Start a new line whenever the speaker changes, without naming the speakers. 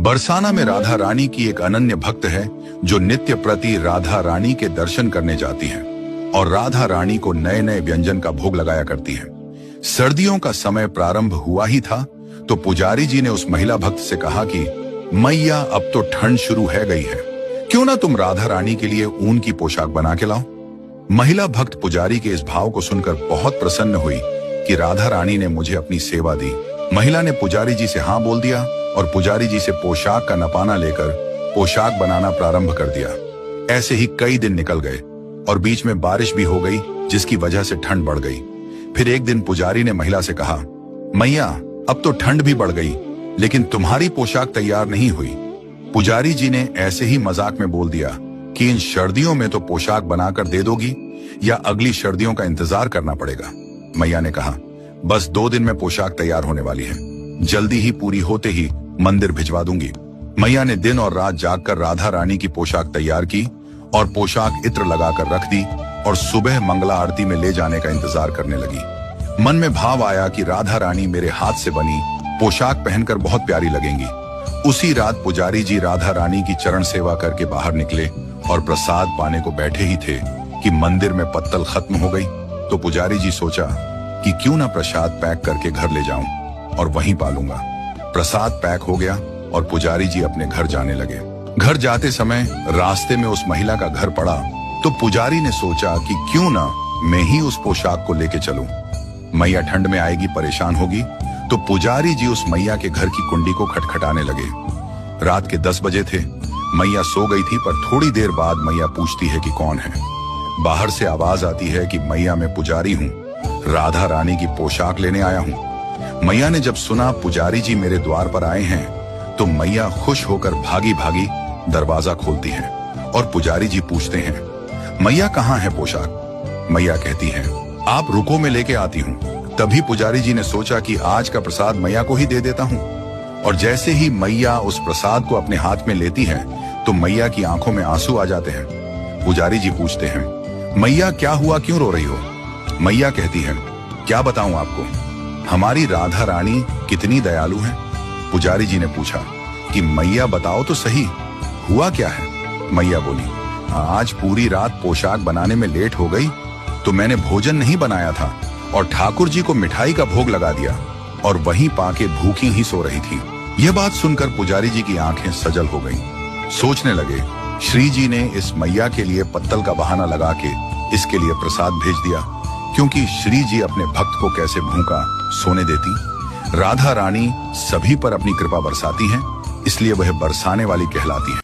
बरसाना में राधा रानी की एक अनन्य भक्त है जो नित्य प्रति राधा रानी के दर्शन करने जाती है और राधा रानी को नए नए व्यंजन का भोग लगाया करती है। सर्दियों का समय प्रारंभ हुआ ही था तो पुजारी जी ने उस महिला भक्त से कहा कि मैया अब तो ठंड शुरू है गई है, क्यों ना तुम राधा रानी के लिए ऊन की पोशाक बना के लाओ। महिला भक्त पुजारी के इस भाव को सुनकर बहुत प्रसन्न हुई कि राधा रानी ने मुझे अपनी सेवा दी। महिला ने पुजारी जी से हाँ बोल दिया और पुजारी जी से पोशाक का नपाना लेकर पोशाक बनाना प्रारंभ कर दिया। ऐसे ही कई दिन निकल गए और बीच में बारिश भी हो गई जिसकी वजह से ठंड बढ़ गई। फिर एक दिन पुजारी ने महिला से कहा, मैया अब तो ठंड भी बढ़ गई लेकिन तुम्हारी पोशाक तैयार नहीं हुई। पुजारी जी ने ऐसे ही मजाक में बोल दिया कि इन सर्दियों में तो पोशाक बनाकर दे दोगी या अगली सर्दियों का इंतजार करना पड़ेगा। मैया ने कहा, बस 2 दिन में पोशाक तैयार होने वाली है, जल्दी ही पूरी होते ही मंदिर भिजवा दूंगी। मैया ने दिन और रात जागकर राधा रानी की पोशाक तैयार की और पोशाक इत्र लगाकर रख दी और सुबह मंगला आरती में ले जाने का इंतजार करने लगी। मन में भाव आया कि राधा रानी मेरे हाथ से बनी पोशाक पहनकर बहुत प्यारी लगेंगी। उसी रात पुजारी जी राधा रानी की चरण सेवा करके बाहर निकले और प्रसाद पाने को बैठे ही थे कि मंदिर में पत्तल खत्म हो गई। तो पुजारी जी सोचा कि क्यों ना प्रसाद पैक करके घर ले जाऊं और वहीं पालूंगा। प्रसाद पैक हो गया और पुजारी जी अपने घर जाने लगे। घर जाते समय रास्ते में उस महिला का घर पड़ा तो पुजारी ने सोचा कि क्यों ना मैं ही उस पोशाक को लेके चलूं। मैया ठंड में आएगी, परेशान होगी, तो पुजारी जी उस मैया के घर की कुंडी को खटखटाने लगे। रात के 10 बजे थे। मैया सो गई थी पर थोड़ी देर बाद मैया पूछती है कि कौन है। बाहर से आवाज आती है कि मैया मैं पुजारी हूँ, राधा रानी की पोशाक लेने आया हूँ। मैया ने जब सुना पुजारी जी मेरे द्वार पर आए हैं तो मैया खुश होकर भागी भागी दरवाजा खोलती है और पुजारी जी पूछते हैं, मैया कहाँ है पोशाक। मैया कहती है, आप रुको मैं लेके आती हूँ। तभी पुजारी जी ने सोचा कि आज का प्रसाद मैया को ही दे देता हूँ और जैसे ही मैया उस प्रसाद को अपने हाथ में लेती है तो मैया की आंखों में आंसू आ जाते हैं। पुजारी जी पूछते हैं, मैया क्या हुआ, क्यों रो रही हो। मैया कहती है, क्या बताऊं आपको, हमारी राधा रानी कितनी दयालु है। पुजारी जी ने पूछा कि मैया बताओ तो सही, हुआ क्या है। मैया बोली, आज पूरी रात पोशाक बनाने में लेट हो गई तो मैंने भोजन नहीं बनाया था और ठाकुर जी को मिठाई का भोग लगा दिया और वहीं पाके भूखी ही सो रही थी। यह बात सुनकर पुजारी जी की आंखें सजल हो गईं। सोचने लगे, श्री जी ने इस मैया के लिए पत्तल का बहाना लगा के इसके लिए प्रसाद भेज दिया, क्योंकि श्री जी अपने भक्त को कैसे भूखा सोने देती। राधा रानी सभी पर अपनी कृपा बरसाती हैं, इसलिए वह बरसाने वाली कहलाती है।